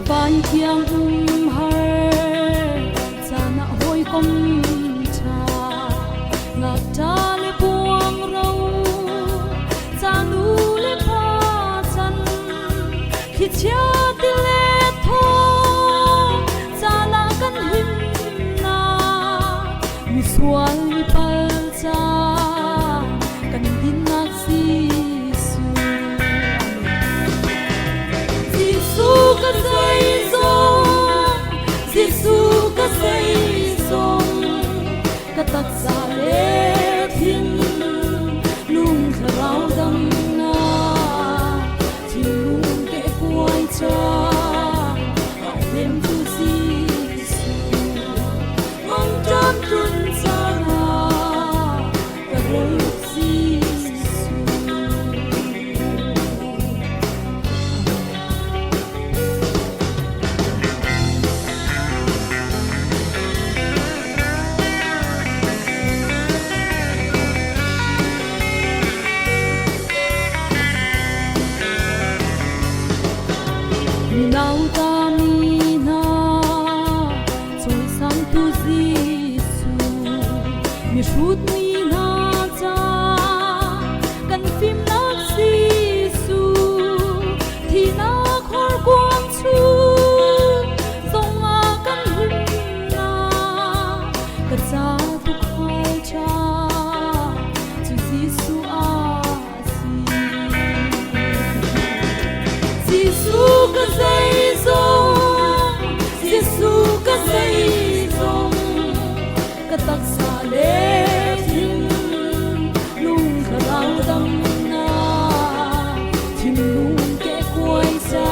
Ban thiang har sana hoi kom cha ngak ta le buang rau chanu le pha chan khi chia ti le tho sana kan him na mi sual mi pal cha kan din nak si ka say song ka tak sa le thin lung kharau dam na thin lung ke puai cha dem tu si mong tan trun sa na ka roi si nào ta mi na trôi sang tu Giêsu mi sút mi na cha kan phim nak Giêsu thì na khor quang chu dòng a kan him na ka cha tu khai cha chu Giêsu a si Giêsu ka tak sa le thin lung kharau dam na thin lung ke koi sa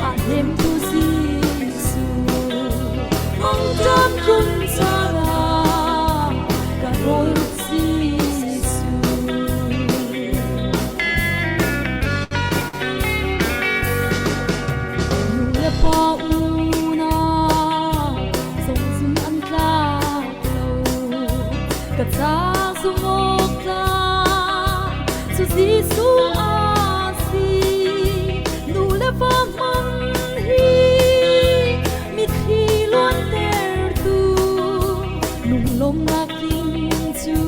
a hem tu Giêsu mong tan kun sa ra ka roi Giêsu nu le pa ka cha sumok la chu Giêsu a si nu le va man hi mi khi luan ter tu lung lom na king chu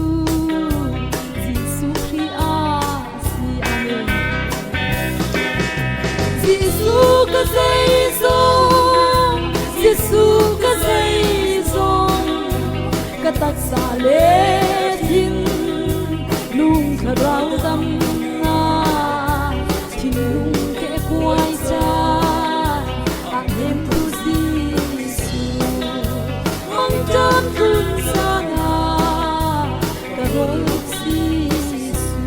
Giêsu khi a si amen Giêsu ka say song Giêsu ka say song ka tak sa le thin lung kharau dam na thin lung ke kuai cha a hem tu Giêsu mong tan kun sa na ka roi Giêsu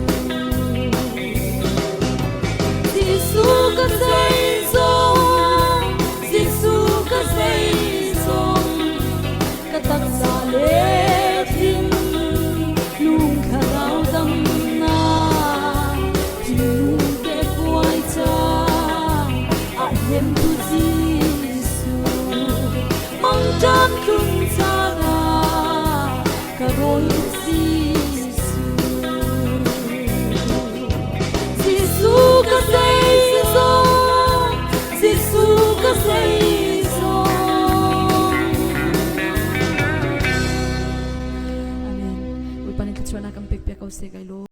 Giêsu ka say song Giêsu ka say song ka tak sa le hem tu Giêsu mong tan kun sa ra ka roi Giêsu Giêsu ka say song Giêsu ka say song amen ul panin ka chona kam pek pek au se kai lo